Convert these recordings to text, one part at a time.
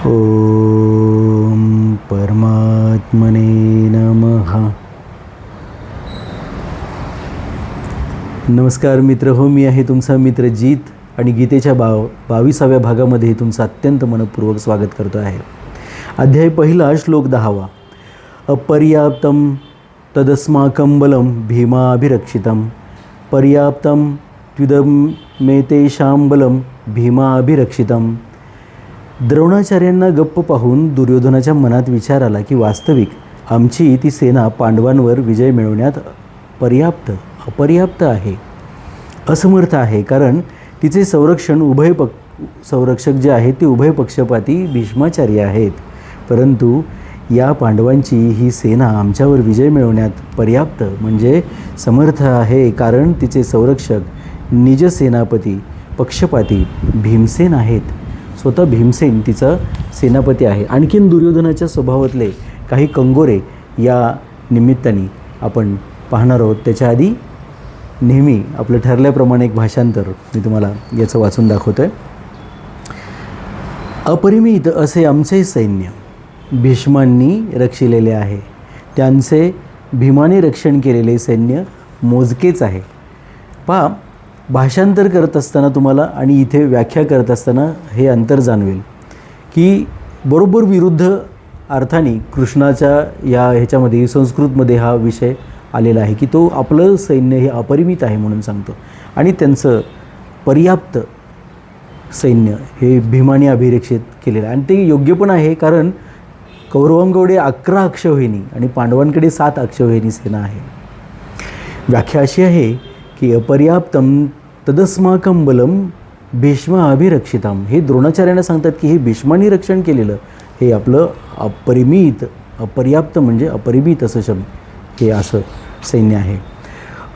ओम परमात्मने नमः. नमस्कार मित्र हो, मी आहे तुमचा मित्र जीत आणि गीतेच्या 22व्या भागामध्ये तुमचं अत्यंत मनपूर्वक स्वागत करतो आहे. अध्याय पहिला, श्लोक 10. अपर्याप्तं तदस्माकं बलं भीमाभिरक्षितं पर्याप्तं त्विदमेतेषां बलं भीमाभिरक्षितं. द्रोणाचार्यांना गप्प पाहून दुर्योधनाच्या मनात विचार आला की वास्तविक आमची ती सेना पांडवांवर विजय मिळवण्यात अपर्याप्त आहे, असमर्थ आहे, कारण तिचे संरक्षक जे आहेत ते उभय पक्षपाती भीष्माचार्य आहेत. परंतु या पांडवांची ही सेना आमच्यावर विजय मिळवण्यात पर्याप्त म्हणजे समर्थ आहे, कारण तिचे संरक्षक निज सेनापती पक्षपाती भीमसेन आहेत. स्वतः भीमसेन तिचा सेनापती आहे. आणखीन दुर्योधनाच्या स्वभावातले काही कंगोरे या निमित्ताने आपण पाहणार आहोत. त्याच्या आधी नेहमी आपलं ठरल्याप्रमाणे एक भाषांतर मी तुम्हाला याचं वाचून दाखवतो आहे. अपरिमित असे आमचे सैन्य भीष्मांनी रक्षिलेले आहे. त्यांचे भीमाने रक्षण केलेले सैन्य मोजकेच आहे. पहा, भाषांतर करत असताना तुम्हाला आणि इथे व्याख्या करत असताना हे अंतर जाणवेल की बरोबर विरुद्ध अर्थाने कृष्णाच्या या ह्याच्यामध्ये संस्कृतमध्ये हा विषय आलेला आहे की तो आपलं सैन्य हे अपरिमित आहे म्हणून सांगतो आणि त्यांचं पर्याप्त सैन्य हे भीमाने अभिरक्षित केलेलं आहे. आणि ते योग्य पण आहे, कारण कौरवांकडे 11 अक्षौहिणी आणि पांडवांकडे 7 अक्षौहिणी सेना आहे. व्याख्या अशी आहे की अपर्याप्तं तदस्माकं बलं भीष्म अभिरक्षितम. हे द्रोणाचार्यांना सांगतात की हे भीष्माने रक्षण केलेलं हे आपलं अपर्याप्त म्हणजे अपरिमित असं हे असं सैन्य आहे.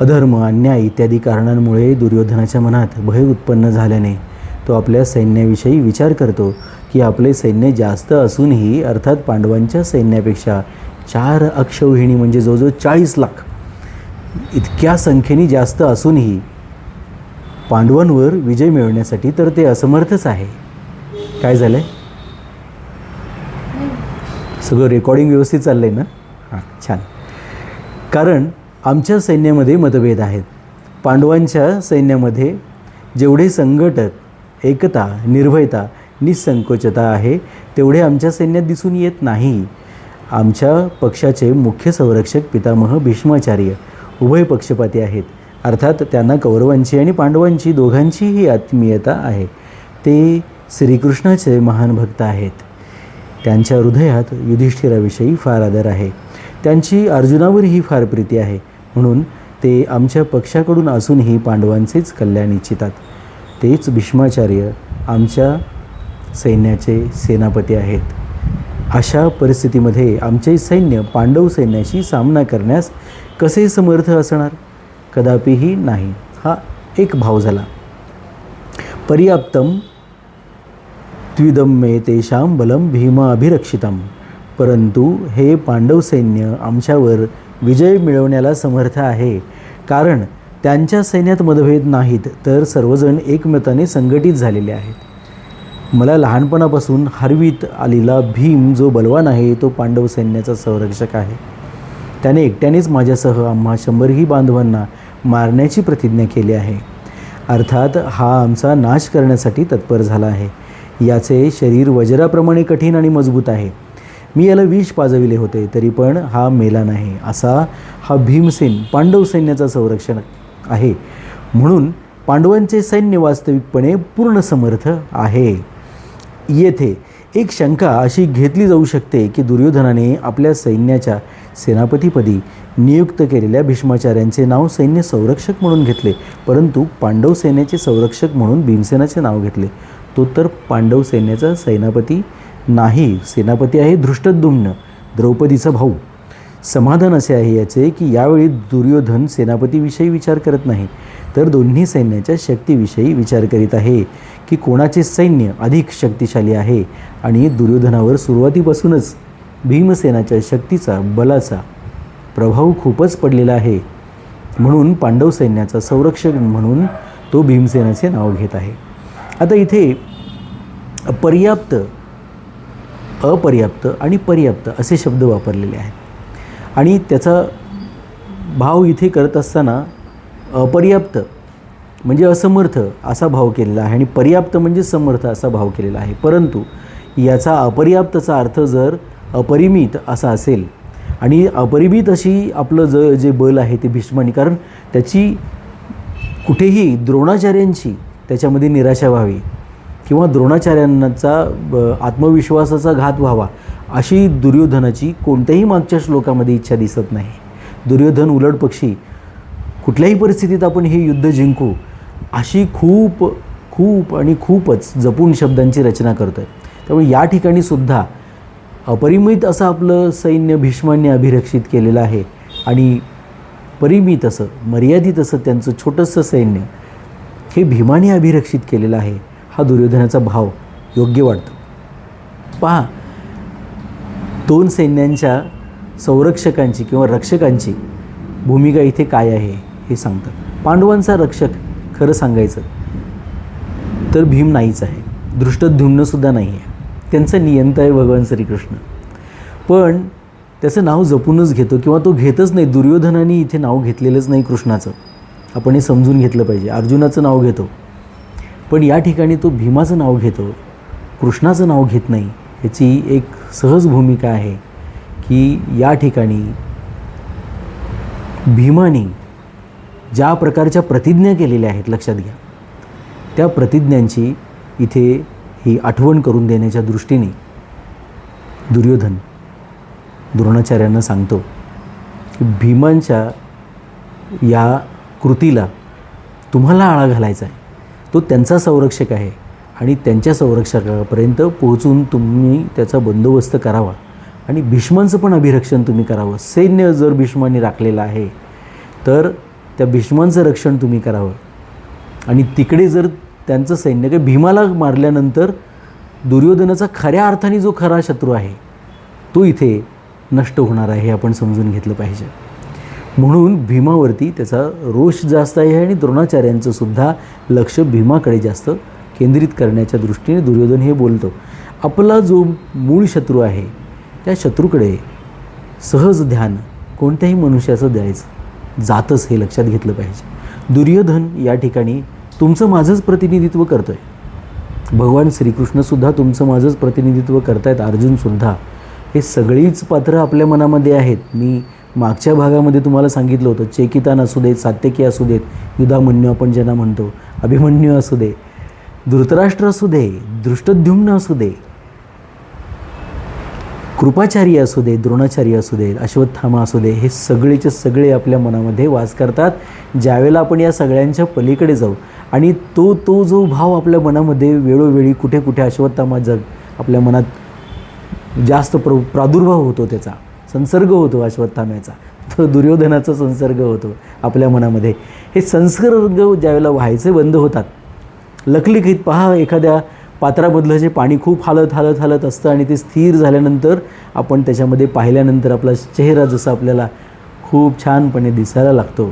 अधर्म, अन्याय इत्यादी कारणांमुळे दुर्योधनाच्या मनात भय उत्पन्न झाल्याने तो आपल्या सैन्याविषयी विचार करतो की आपले सैन्य जास्त असूनही, अर्थात पांडवांच्या सैन्यापेक्षा 4 अक्षौहिणी म्हणजे जवळजवळ 40 लाख इतक्या संख्येने जास्त असूनही पांडवांवर विजय मिळवण्यासाठी तर ते असमर्थच आहे. काय झालं आहे? सगळं रेकॉर्डिंग व्यवस्थित चाललं आहे ना? हां, छान. कारण आमच्या सैन्यामध्ये मतभेद आहेत. पांडवांच्या सैन्यामध्ये जेवढे संघटक, एकता, निर्भयता, निसंकोचता आहे तेवढे आमच्या सैन्यात दिसून येत नाही. आमच्या पक्षाचे मुख्य संरक्षक पितामह भीष्माचार्य उभय पक्षपाती आहेत. अर्थात त्यांना कौरवांची आणि पांडवांची दोघांचीही आत्मीयता आहे. ते श्रीकृष्णाचे महान भक्त आहेत. त्यांच्या हृदयात युधिष्ठिराविषयी फार आदर आहे. त्यांची अर्जुनावरही फार प्रीती आहे. म्हणून ते आमच्या पक्षाकडून असूनही पांडवांचेच कल्याण इच्छितात. तेच भीष्माचार्य आमच्या सैन्याचे सेनापती आहेत. अशा परिस्थितीमध्ये आमचे सैन्य पांडव सैन्याशी सामना करण्यास कसे समर्थ असणार? कदापिही नाही. हा एक भाव झाला. पर्याप्तं त्विदमेतेषां बलं भीमाभिरक्षितं. परंतु हे पांडव सैन्य आमच्यावर विजय मिळवण्याला समर्थ आहे, कारण त्यांच्या सैन्यात मतभेद नाहीत, तर सर्वजण एकमताने संघटित झालेले आहेत. मला लहानपणापासून हरवीत आलेला भीम जो बलवान आहे तो पांडव सैन्याचा संरक्षक आहे. त्याने एकट्यानेच माझ्यासह आम्हा 100ही बांधवांना मारण्याची प्रतिज्ञा केली आहे. अर्थात हा आमचा नाश करण्यासाठी तत्पर झाला आहे. याचे शरीर वज्राप्रमाणे कठीण आणि मजबूत आहे. मी याला विष पाजविले होते तरी पण हा मेला नाही. असा हा भीमसेन पांडव सैन्याचा संरक्षण आहे. म्हणून पांडवांचे सैन्य वास्तविकपणे पूर्ण समर्थ आहे. येथे एक शंका अशी घेतली जाऊ शकते की दुर्योधनाने आपल्या सैन्याच्या सेनापतीपदी नियुक्त केलेल्या भीष्माचार्यांचे नाव सैन्य संरक्षक म्हणून घेतले, परंतु पांडव सैन्याचे संरक्षक म्हणून भीमसेनाचे नाव घेतले. तो तर पांडव सैन्याचा सेनापती नाही. सेनापती आहे धृष्टद्युम्न, द्रौपदीचा भाऊ. समाधान असे आहे याचे की यावेळी दुर्योधन सेनापतीविषयी विचार करत नाही, तर दोन्ही सैन्याच्या शक्तीविषयी विचार करीत आहे की कोणाचे सैन्य अधिक शक्तिशाली आहे. आणि दुर्योधनावर सुरुवातीपासूनच भीमसेनाच्या शक्तीचा, बलाचा प्रभाव खूपच पडलेला आहे. म्हणून पांडव सैन्याचा संरक्षक म्हणून तो भीमसेनाचे नाव घेत आहे. आता इथे पर्याप्त अपर्याप्त आणि पर्याप्त असे शब्द वापरलेले आहेत. आणि त्याचा भाव इथे करत असताना अपर्याप्त म्हणजे असमर्थ असा भाव केलेला आहे आणि पर्याप्त म्हणजे समर्थ असा भाव केलेला आहे. परंतु याचा अपर्याप्तचा अर्थ जर अपरिमित असा असेल आणि अपरिमित अशी आपलं जे बल आहे ते भीष्मानी, कारण त्याची कुठेही द्रोणाचार्यांची त्याच्यामध्ये निराशा व्हावी किंवा द्रोणाचार्यांचा आत्मविश्वासाचा घात व्हावा अशी दुर्योधनाची कोणत्याही मागच्या श्लोकामध्ये इच्छा दिसत नाही. दुर्योधन उलट पक्षी कुठल्याही परिस्थितीत आपण हे युद्ध जिंकू अशी खूप खूप आणि खूपच जपून शब्दांची रचना करतो आहे. त्यामुळे या ठिकाणी सुद्धा अपरिमित असं आपलं सैन्य भीष्मांनी अभिरक्षित केलेलं आहे आणि परिमित असं मर्यादित असं त्यांचं छोटंसं सैन्य हे भीमाने अभिरक्षित केलेलं आहे. हा दुर्योधनाचा भाव योग्य वाटतो. पहा, दोन सैन्यांच्या संरक्षकांची किंवा रक्षकांची भूमिका इथे काय आहे हे सांगतात. पांडवांचा रक्षक खरं सांगायचं तर भीम नाहीच आहे, धृष्टद्युम्नसुद्धा नाही आहे. त्यांचा नियंता आहे भगवान श्रीकृष्ण, पण त्याचं नाव जपूनच घेतो किंवा तो घेतच नाही. दुर्योधनाने इथे नाव घेतलेलंच नाही कृष्णाचं, आपण हे समजून घेतलं पाहिजे. अर्जुनाचं नाव घेतो पण या ठिकाणी तो भीमाचं नाव घेतो, कृष्णाचं नाव घेत नाही. ह्याची एक सहज भूमिका आहे की या ठिकाणी भीमाने ज्या प्रकारच्या प्रतिज्ञा केलेल्या आहेत लक्षात घ्या, त्या प्रतिज्ञांची इथे ही आठवण करून देण्याच्या दृष्टीने दुर्योधन द्रोणाचार्यांना सांगतो की भीमांच्या या कृतीला तुम्हाला आळा घालायचा आहे. तो त्यांचा संरक्षक आहे आणि त्यांच्या संरक्षकापर्यंत पोहोचून तुम्ही त्याचा बंदोबस्त करावा आणि भीष्मांचं पण अभिरक्षण तुम्ही करावं. सैन्य जर भीष्मांनी राखलेलं आहे तर त्या भीष्मांचं रक्षण तुम्ही करावं आणि तिकडे जर त्यांचं सैन्य काही भीमाला मारल्यानंतर दुर्योधनाचा खऱ्या अर्थाने जो खरा शत्रू आहे तो इथे नष्ट होणार आहे हे आपण समजून घेतलं पाहिजे. म्हणून भीमावरती त्याचा रोष जास्त आहे आणि द्रोणाचार्यांचं सुद्धा लक्ष भीमाकडे जास्त केंद्रित करण्याच्या दृष्टीने दुर्योधन हे बोलतो. आपला जो मूळ शत्रू आहे त्या शत्रूकडे सहज ध्यान कोणत्याही मनुष्याचं द्यायचं जातच हे लक्षात घेतलं पाहिजे. दुर्योधन या ठिकाणी तुमचं माझंच प्रतिनिधित्व करतो आहे, भगवान श्रीकृष्णसुद्धा तुमचं माझंच प्रतिनिधित्व करत आहेत, अर्जुनसुद्धा. हे सगळीच पात्रं आपल्या मनामध्ये आहेत. मी मागच्या भागामध्ये तुम्हाला सांगितलं होतं, चेकितान असू देत, सात्यकी असू देत, युधामन्यू आपण ज्यांना म्हणतो, अभिमन्यू असू दे, धृतराष्ट्र असू दे, दृष्टद्युम्न असू दे, कृपाचार्य असू दे, द्रोणाचार्य असू दे, अश्वत्थामा असू दे, हे सगळेचे सगळे आपल्या मनामध्ये वास करतात. ज्यावेळेला आपण या सगळ्यांच्या पलीकडे जाऊ आणि तो जो भाव आपल्या मनामध्ये वेळोवेळी कुठे कुठे अश्वत्थामा जग आपल्या मनात जास्त प्रादुर्भाव होतो, त्याचा संसर्ग होतो अश्वत्थाम्याचा, तो दुर्योधनाचा संसर्ग होतो आपल्या मनामध्ये. हे संसर्ग ज्यावेळेला व्हायचे बंद होतात, लखलखीत पहा एखाद्या पात्रामधलं जे पाणी खूप हालत असतं आणि ते स्थिर झाल्यानंतर आपण त्याच्यामध्ये पाहिल्यानंतर आपला चेहरा जसा आपल्याला खूप छानपणे दिसायला लागतो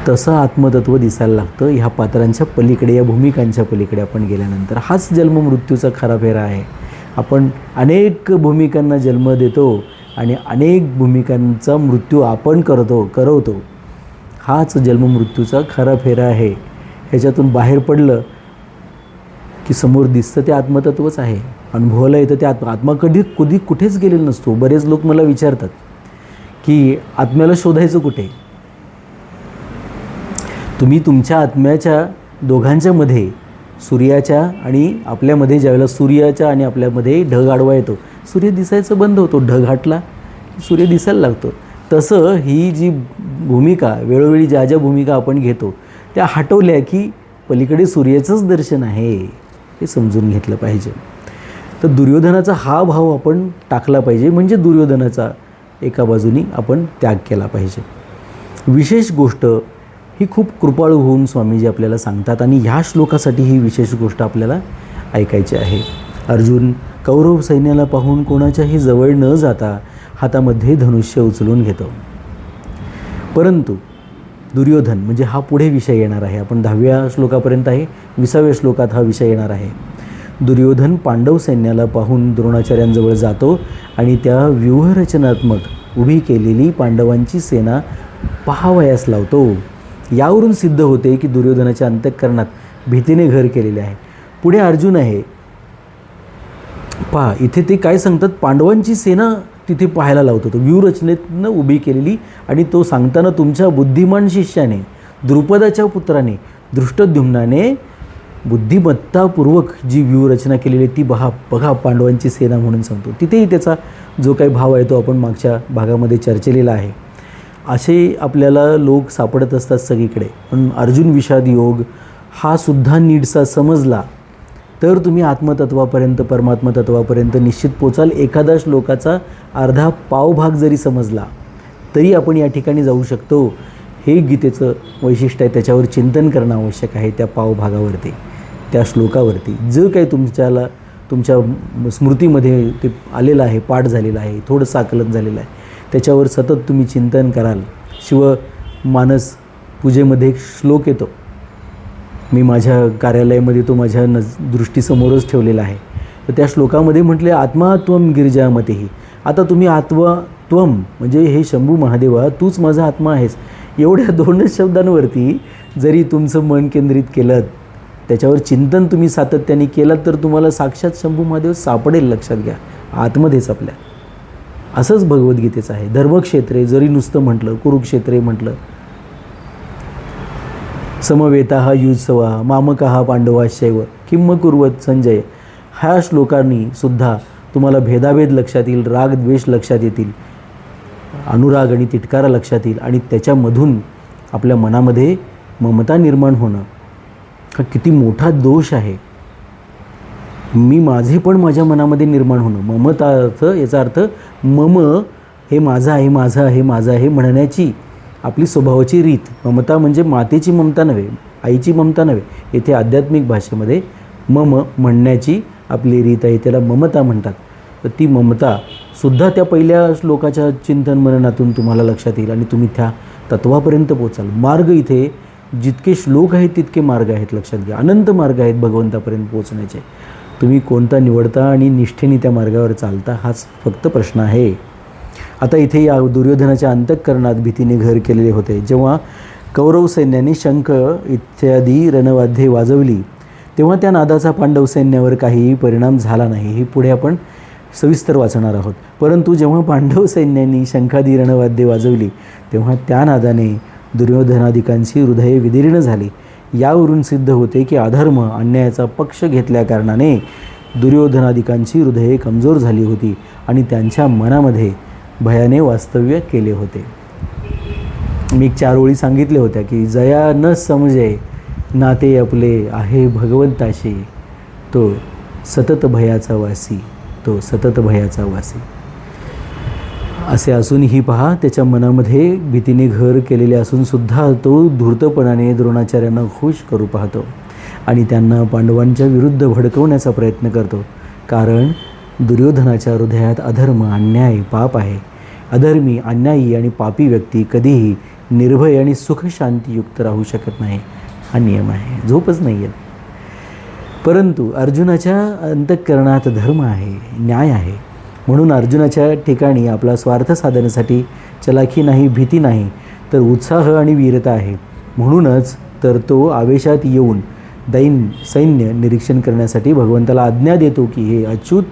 तसं आत्मतत्व दिसायला लागतं ह्या पात्रांच्या पलीकडे, या भूमिकांच्या पलीकडे आपण गेल्यानंतर. हाच जन्ममृत्यूचा खरा फेरा आहे. आपण अनेक भूमिकांना जन्म देतो आणि अनेक भूमिकांचा मृत्यू आपण करवतो. हाच जन्ममृत्यूचा खरा फेरा आहे. ह्याच्यातून बाहेर पडलं की समोर दिसतं ते आत्मतत्वच आहे, अनुभवाला येतं ते आत्मा कधी कुठेच गेलेला नसतो. बरेच लोक मला विचारतात की आत्म्याला शोधायचं कुठे. तुम्ही तुमच्या आत्म्याच्या दोघांच्या मध्ये, सूर्याच्या आणि आपल्यामध्ये, ज्यावेळेला सूर्याच्या आणि आपल्यामध्ये ढग आडवा येतो, सूर्य दिसायचं बंद होतो, ढग हटला सूर्य दिसायला लागतो. तसं ही जी भूमिका वेळोवेळी ज्या भूमिका आपण घेतो त्या हटवल्या की पलीकडे सूर्याचंच दर्शन आहे हे समजून घेतलं पाहिजे. तर दुर्योधनाचा हा भाव आपण टाकला पाहिजे, म्हणजे दुर्योधनाचा एका बाजूनी आपण त्याग केला पाहिजे. विशेष गोष्ट ही खूप कृपाळू होऊन स्वामीजी आपल्याला सांगतात आणि ह्या श्लोकासाठी ही विशेष गोष्ट आपल्याला ऐकायची आहे. अर्जुन कौरव सैन्याला पाहून कोणाच्याही जवळ न जाता हातामध्ये धनुष्य उचलून घेतो. परंतु दुर्योधन, म्हणजे हा पुढे विषय येणार आहे, आपण 10व्या श्लोकापर्यंत आहे, 20व्या श्लोकात हा विषय येणार आहे. दुर्योधन पांडव सैन्याला पाहून द्रोणाचार्यांजवळ जातो आणि त्या व्यूहरचनात्मक उभी केलेली पांडवांची सेना पाहावयास लावतो. यावरून सिद्ध होते की दुर्योधनाच्या अंतःकरणात भीतीने घर केलेले आहे. पुढे अर्जुन आहे. पहा इथे ते काय सांगतात, पांडवांची सेना तिथे पाहायला लावतो. तो व्यूहरचनेतनं उभी केलेली, आणि तो सांगताना तुमच्या बुद्धिमान शिष्याने, द्रुपदाच्या पुत्राने, धृष्टद्युम्नाने बुद्धिमत्तापूर्वक जी व्यूहरचना केलेली ती बघा पांडवांची सेना म्हणून सांगतो. तिथेही त्याचा जो काही भाव आहे तो आपण मागच्या भागामध्ये चर्चेलेला आहे. असे आपल्याला लोक सापडत असतात सगळीकडे. पण अर्जुन विषाद योग हा सुद्धा नीटसा समजला तर तुम्ही आत्मतत्वापर्यंत, परमात्मतत्वापर्यंत निश्चित पोचाल. एखादा श्लोकाचा अर्धा पावभाग जरी समजला तरी आपण या ठिकाणी जाऊ शकतो. हे गीतेचं वैशिष्ट्य आहे. त्याच्यावर चिंतन करणं आवश्यक आहे. त्या पावभागावरती, त्या श्लोकावरती जे काही तुमच्या स्मृतीमध्ये ते आलेलं आहे, पाठ झालेलं आहे, थोडंसं आकलन झालेलं आहे, त्याच्यावर सतत तुम्ही चिंतन कराल. शिवमानस पूजेमध्ये एक श्लोक येतो. मी माझ्या कार्यालयामध्ये तो माझ्या दृष्टीसमोरच ठेवलेला आहे. तर त्या श्लोकामध्ये म्हटले, आत्मा त्वम गिरिजामतेही. आता तुम्ही त्वम म्हणजे हे शंभू महादेवा तूच माझा आत्मा आहेस. एवढ्या 2 शब्दांवरती जरी तुमचं मन केंद्रित केलं, त्याच्यावर चिंतन तुम्ही सातत्याने केलं, तर तुम्हाला साक्षात शंभू महादेव सापडेल. लक्षात घ्या, आतमध्येच आपल्या. असंच भगवद्गीतेचं आहे. धर्मक्षेत्रे जरी नुसतं म्हटलं, कुरुक्षेत्रे म्हटलं, समवेता युत्सवा मामका पांडवाश्चैव किंम कुर्वत संजय, ह्या श्लोकांनी सुद्धा तुम्हाला भेदाभेद लक्षात येईल, राग द्वेष लक्षात येतील, अनुराग आणि तिटकारा लक्षात येईल. आणि त्याच्यामधून आपल्या मनामध्ये ममता निर्माण होणं हा किती मोठा दोष आहे. मी माझे पण माझ्या मनामध्ये निर्माण होणं. ममता अर्थ, याचा अर्थ मम हे माझं आहे, माझं आहे, माझं आहे म्हणण्याची आपली स्वभावाची रीत. ममता म्हणजे मातेची ममता नव्हे, आईची ममता नव्हे. येथे आध्यात्मिक भाषेमध्ये मम म्हणण्याची आपली रीत आहे, त्याला ममता म्हणतात. तर ती ममता सुद्धा त्या पहिल्या श्लोकाच्या चिंतन मननातून तुम्हाला लक्षात येईल आणि तुम्ही त्या तत्वापर्यंत पोचाल. मार्ग इथे जितके श्लोक आहेत तितके मार्ग आहेत. लक्षात घ्या, अनंत मार्ग आहेत भगवंतापर्यंत पोहोचण्याचे. तुम्ही कोणता निवडता आणि निष्ठेने त्या मार्गावर चालता हाच फक्त प्रश्न आहे. आता इथे या दुर्योधनाच्या अंतःकरणात भीतीने घर केलेले होते. जेव्हा कौरव सैन्याने शंख इत्यादी रणवाद्ये वाजवली तेव्हा त्या नादाचा पांडव सैन्यावर काहीही परिणाम झाला नाही. हे पुढे आपण सविस्तर वाचणार आहोत. परंतु जेव्हा पांडव सैन्यांनी शंखादी रणवाद्ये वाजवली तेव्हा त्या नादाने दुर्योधनादिकांची हृदये विदीर्ण झाली. यावरून सिद्ध होते की अधर्म, अन्यायाचा पक्ष घेतल्याकारणाने दुर्योधनादिकांची हृदये कमजोर झाली होती आणि त्यांच्या मनामध्ये भयाने वास्तव्य केले होते. मी 4 ओळी सांगितल्या होत्या की जया न समजे नाते आपले आहे भगवंताशी, तो सतत भयाचा वासी, तो सतत भयाचा वासी. असे असूनही पहा त्याच्या मनामध्ये भीतीने घर केलेले असूनसुद्धा तो धूर्तपणाने द्रोणाचार्यांना खुश करू पाहतो आणि त्यांना पांडवांच्या विरुद्ध भडकवण्याचा प्रयत्न करतो. कारण दुर्योधनाच्या हृदयात अधर्म, अन्याय, पाप आहे. अधर्मी, अन्यायी आणि पापी व्यक्ती कधीही निर्भय आणि सुखशांतीयुक्त राहू शकत नाही. हा नियम आहे, झोपच नाही येत. परंतु अर्जुनाच्या अंतःकरणात धर्म आहे, न्याय आहे. म्हणून अर्जुनाच्या ठिकाणी आपला स्वार्थ साधण्यासाठी चलाखी नाही, भीती नाही, तर उत्साह आणि वीरता आहे. म्हणूनच तर तो आवेशात येऊन सैन्य निरीक्षण करण्यासाठी भगवंताला आज्ञा देतो की हे अच्युत,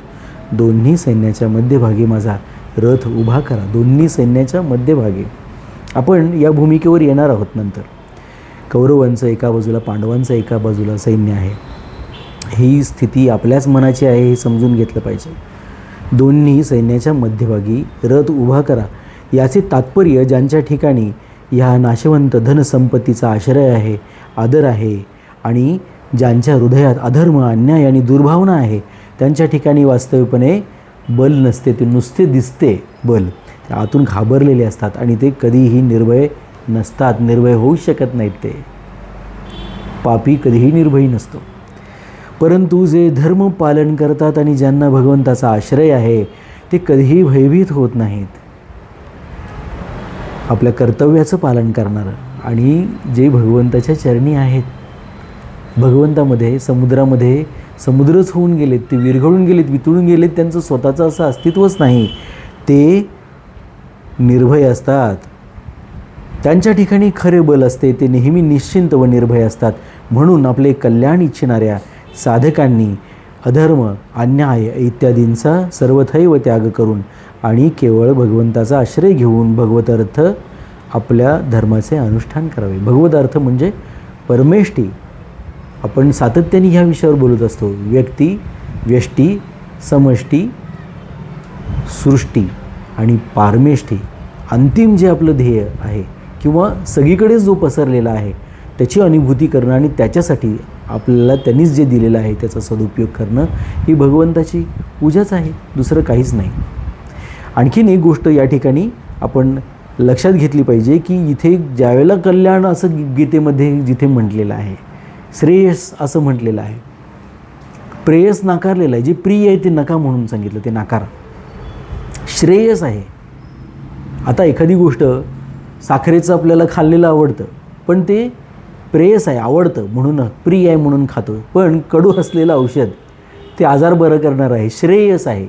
दोन्ही सैन्याच्या मध्यभागी माझा रथ उभा करा. दोन्ही सैन्याच्या मध्यभागी. आपण या भूमिकेवर येणार आहोत नंतर. कौरवांचं एका बाजूला, पांडवांचं एका बाजूला सैन्य आहे. ही स्थिती आपल्याच मनाची आहे हे समजून घेतलं पाहिजे. दोन्ही सैन्याच्या मध्यभागी रथ उभा करा. याचे तात्पर्य ज्यांच्या ठिकाणी ह्या नाशवंत धनसंपत्तीचा आश्रय आहे, आदर आहे आणि ज्यांच्या हृदयात अधर्म, अन्याय आणि दुर्भावना आहे त्यांच्या ठिकाणी वास्तविकपणे बल नसते. ते नुसते दिसते बल. ते आतून घाबरलेले असतात आणि ते कधीही निर्भय नसतात. निर्भय होऊ शकत नाहीत. ते पापी कधीही निर्भयी नसतो. परंतु जे धर्म पालन करतात आणि ज्यांना भगवंताचा आश्रय आहे ते कधीही भयभीत होत नाहीत. आपल्या कर्तव्याचं पालन करणारं आणि जे भगवंताच्या चरणी आहेत. भगवंतामध्ये, समुद्रामध्ये समुद्रच होऊन गेलेत, ते विरघळून गेलेत, वितळून गेलेत, त्यांचं स्वतःचं असं अस्तित्वच नाही. ते निर्भय असतात. त्यांच्या ठिकाणी खरे बल असते. ते नेहमी निश्चिंत व निर्भय असतात. म्हणून आपले कल्याण इच्छिणाऱ्या साधकांनी अधर्म, अन्याय इत्यादींचा सर्वथैव त्याग करून आणि केवळ भगवंताचा आश्रय घेऊन भगवत अर्थ आपल्या धर्माचे अनुष्ठान करावे. भगवत अर्थ म्हणजे परमेष्ठी. आपण सातत्याने ह्या विषयावर बोलत असतो. व्यक्ती, व्यष्टी, समष्टी, सृष्टी आणि पारमेष्ठी. अंतिम जे आपलं ध्येय आहे किंवा सगळीकडेच जो पसरलेला आहे त्याची अनुभूती करणं आणि त्याच्यासाठी आपल्याला त्यांनीच जे दिलेलं आहे त्याचा सदुपयोग करणं ही भगवंताची पूजाच आहे, दुसरं काहीच नाही. आणखीन एक गोष्ट या ठिकाणी आपण लक्षात घेतली पाहिजे की इथे ज्यावेळेला कल्याण असं गीतेमध्ये जिथे म्हटलेलं आहे, श्रेयस असं म्हटलेलं आहे, प्रेयस नाकारलेलं आहे. जे प्रिय आहे ते नका म्हणून सांगितलं, ते नाकार. श्रेयस आहे. आता एखादी गोष्ट साखरेचं आपल्याला खाल्लेलं आवडतं, पण ते प्रेयस आहे, आवडतं म्हणून प्रिय आहे म्हणून खातो. पण कडू असलेलं औषध ते आजार बरं करणार आहे, श्रेयस आहे.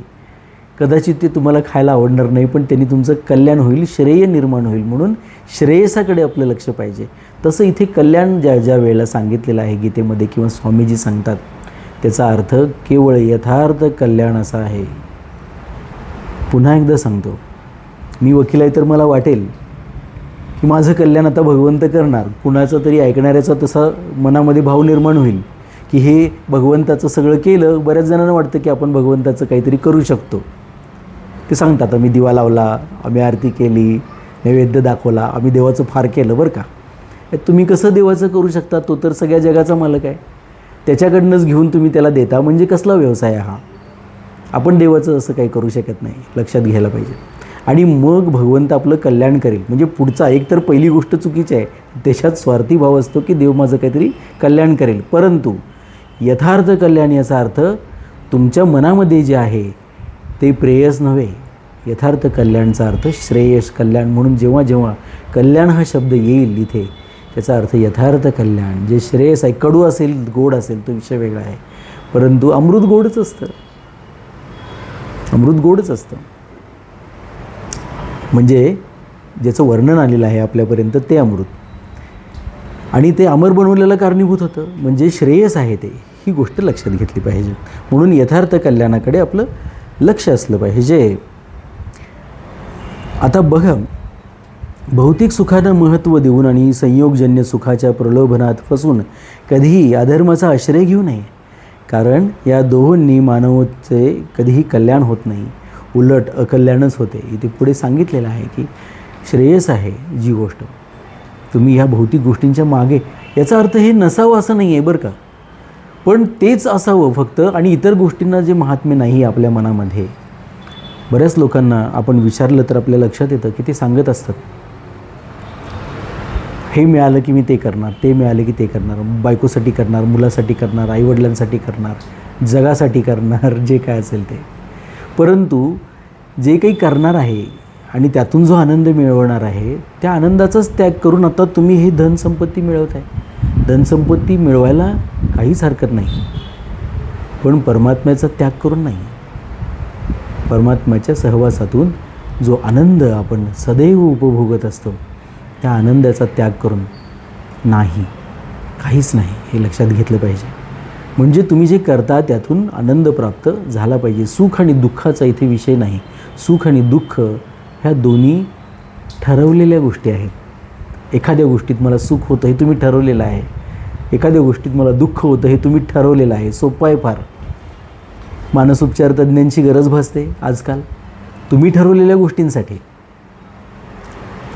कदाचित ते तुम्हाला खायला आवडणार नाही, पण त्यांनी तुमचं कल्याण होईल, श्रेय निर्माण होईल. म्हणून श्रेयसाकडे आपलं लक्ष पाहिजे. तसं इथे कल्याण ज्या ज्या वेळेला सांगितलेलं आहे गीतेमध्ये किंवा स्वामीजी सांगतात त्याचा अर्थ केवळ यथार्थ कल्याण असा आहे. पुन्हा एकदा सांगतो, मी वकील आहे तर मला वाटेल की माझं कल्याण आता भगवंत करणार. कुणाचं तरी ऐकणाऱ्याचा तसा मनामध्ये भाव निर्माण होईल की हे भगवंताचं सगळं केलं. बऱ्याच जणांना वाटतं की आपण भगवंताचं काहीतरी करू शकतो. ते सांगतात आम्ही दिवा लावला, आम्ही आरती केली, नैवेद्य दाखवला, आम्ही देवाचं फार केलं बरं का. तुम्ही कसं देवाचं करू शकता? तो तर सगळ्या जगाचा मालक आहे, त्याच्याकडनंच घेऊन तुम्ही त्याला देता. म्हणजे कसला व्यवसाय हा? आपण देवाचं असं काही करू शकत नाही, लक्षात घ्यायला पाहिजे. आणि मग भगवंत आपलं कल्याण करेल. म्हणजे पुढचा एक तर पहिली गोष्ट चुकीची आहे, त्याच्यात स्वार्थी भाव असतो की देव माझं काहीतरी कल्याण करेल. परंतु यथार्थ कल्याण याचा अर्थ तुमच्या मनामध्ये जे आहे ते प्रेयस नव्हे. यथार्थ कल्याणचा अर्थ श्रेयस कल्याण. म्हणून जेव्हा जेव्हा कल्याण हा शब्द येईल इथे त्याचा अर्थ यथार्थ कल्याण, जे श्रेयस आहे. कडू असेल, गोड असेल, तो विषय वेगळा आहे. परंतु अमृत गोडच असतं, अमृत गोडच असतं. म्हणजे ज्याचं वर्णन आलेलं आहे आपल्यापर्यंत ते अमृत, आणि ते अमर बनवलेलं कारणीभूत होतं. म्हणजे श्रेयस आहे ते, ही गोष्ट लक्षात घेतली पाहिजे. म्हणून यथार्थ कल्याणाकडे आपलं लक्ष असलं पाहिजे. आता बघा, भौतिक सुखांना महत्त्व देऊन आणि संयोगजन्य सुखाच्या प्रलोभनात फसून कधीही अधर्माचा आश्रय घेऊ नये. कारण या दोहोंनी मानवाचे कधीही कल्याण होत नाही, उलट अकल्याणच होते. इथे पुढे सांगितलेलं आहे की श्रेयस आहे जी गोष्ट, तुम्ही ह्या भौतिक गोष्टींच्या मागे, याचा अर्थ हे नसावं असं नाही आहे बरं का, पण तेच असावं फक्त. आणि इतर गोष्टींना जे महात्म्य नाही आपल्या मनामध्ये. बऱ्याच लोकांना आपण विचारलं तर आपल्या लक्षात येतं की ते सांगत असतात, हे मिळालं की मी ते करणार, ते मिळालं की ते करणार, बायकोसाठी करणार, मुलासाठी करणार, आईवडिलांसाठी करणार, जगासाठी करणार, जे काय असेल ते. परंतु जे काही करणार आहे आणि त्यातून जो आनंद मिळवणार आहे त्या आनंदाचाच त्याग करून आता तुम्ही ही धनसंपत्ती मिळवत आहे. धनसंपत्ती मिळवायला काहीच हरकत नाही, पण परमात्म्याचा त्याग करून नाही. परमात्म्याच्या सहवासातून जो आनंद आपण सदैव उपभोगत असतो त्या आनंदाचा त्याग करून नाही, काहीच नाही. हे लक्षात घेतलं पाहिजे. म्हणजे तुम्ही जे करता त्यातून आनंद प्राप्त झाला पाहिजे. सुख आणि दुःखाचा इथे विषय नाही. सुख आणि दुःख ह्या दोन्ही ठरवलेल्या गोष्टी आहेत. एखाद्या गोष्टीत मला सुख होतं हे तुम्ही ठरवलेलं आहे, एखाद्या गोष्टीत मला दुःख होतं हे तुम्ही ठरवलेलं आहे. सोपं आहे फार. मानसोपचार तज्ज्ञांची गरज भासते आजकाल तुम्ही ठरवलेल्या गोष्टींसाठी,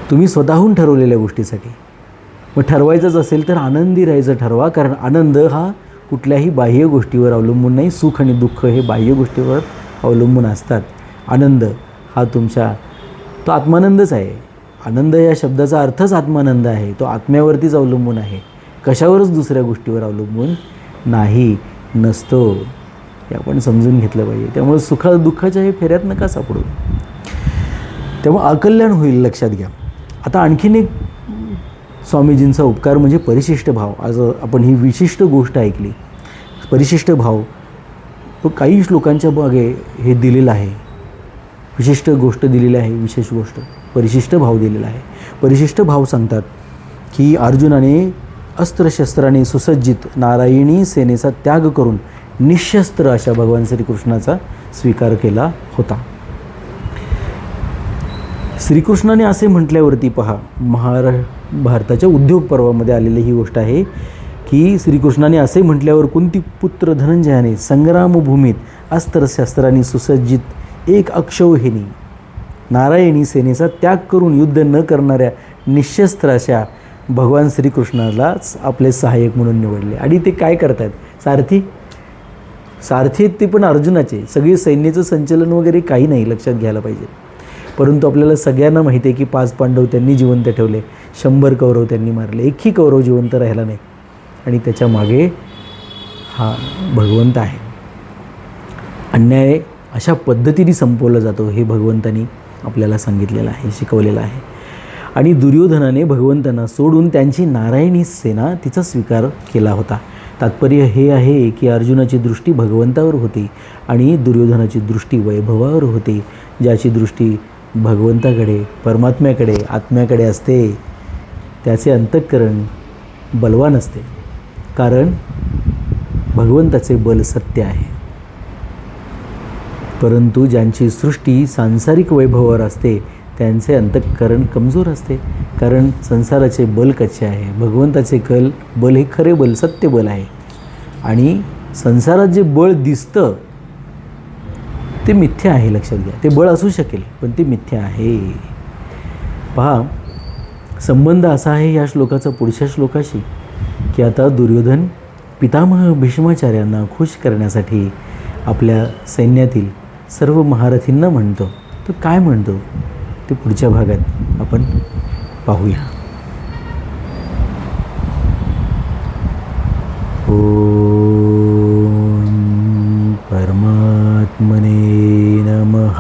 तुम्ही स्वतःहून ठरवलेल्या गोष्टीसाठी. मग ठरवायचंच असेल तर आनंदी राहायचं ठरवा, कारण आनंद हा कुठल्याही बाह्य गोष्टीवर अवलंबून नाही. सुख आणि दुःख हे बाह्य गोष्टीवर अवलंबून असतात. आनंद हा तुमच्या तो आत्मानंदच आहे. आनंद या शब्दाचा अर्थच आत्मानंद आहे. तो आत्म्यावरतीच अवलंबून आहे, कशावरच दुसऱ्या गोष्टीवर अवलंबून नाही, नसतो. हे आपण समजून घेतलं पाहिजे. त्यामुळे सुखा दुःखाच्या हे फेऱ्यात नका सापडू, तेव्हा अकल्याण होईल, लक्षात घ्या. आता आणखीन एक स्वामीजींचा उपकार म्हणजे परिशिष्ट भाव. आज आपण ही विशिष्ट गोष्ट ऐकली. परिशिष्ट भाव तो काही श्लोकांच्या मागे हे दिलेलं आहे, विशिष्ट गोष्ट दिलेली आहे, विशेष गोष्ट, परिशिष्ट भाव दिलेला आहे. परिशिष्ट भाव सांगतात की अर्जुनाने अस्त्रशस्त्राने सुसज्जित नारायणी सेनेचा त्याग करून निशस्त्र अशा भगवान श्रीकृष्णाचा स्वीकार केला होता. श्रीकृष्णाने असे म्हटल्यावरती पहा, भारताच्या उद्योग पर्वामध्ये आलेली ही गोष्ट आहे की श्रीकृष्णाने असे म्हटल्यावर कुंतीपुत्र धनंजयाने संग्रामभूमीत अस्त्रशस्त्रांनी सुसज्जित एक अक्षौहिणी नारायणी सेनेचा त्याग करून युद्ध न करणाऱ्या निशस्त्र अशा भगवान श्रीकृष्णालाच आपले सहाय्यक म्हणून निवडले. आणि ते काय करतात? सारथी ते पण अर्जुनाचे. सगळे सैन्याचं संचलन वगैरे काही नाही, लक्षात घ्यायला पाहिजे. परंतु आपल्याला सगळ्यांना माहिती आहे की 5 पांडव त्यांनी जिवंत ठेवले, 100 कौरव त्यांनी मारले, एकही कौरव जिवंत राहिला नाही. आणि त्याच्या मागे हा भगवंत आहे. अन्याय अशा पद्धतीने संपवला जातो हे भगवंतानी आपल्याला सांगितलेलं आहे, शिकवलेलं आहे. आणि दुर्योधनाने भगवंतांना सोडून त्यांची नारायणी सेना तिचा स्वीकार केला होता. तात्पर्य हे आहे की अर्जुनाची दृष्टी भगवंतावर होती आणि दुर्योधनाची दृष्टी वैभवावर होती. ज्याची दृष्टी भगवंताकडे, परमात्म्याकडे, आत्म्याकडे असते त्याचे अंतःकरण बलवान असते, कारण भगवंताचे बल सत्य आहे. परंतु ज्यांची सृष्टी सांसारिक वैभवावर असते त्यांचे अंतःकरण कमजोर असते, कारण संसाराचे बल कच्चे आहे. भगवंताचे बल हे खरे बल, सत्य बल आहे. आणि संसारात जे बळ दिसतं ते मिथ्या आहे, लक्षात घ्या. ते बळ असू शकेल पण ते मिथ्या आहे. पहा, संबंध असा आहे या श्लोकाचा पुढच्या श्लोकाशी की आता दुर्योधन पितामह भीष्माचार्यांना खुश करण्यासाठी आपल्या सैन्यातील सर्व महारथींना म्हणतो. तो काय म्हणतो ते पुढच्या भागात आपण पाहूया. ओम परमात्मने नमः.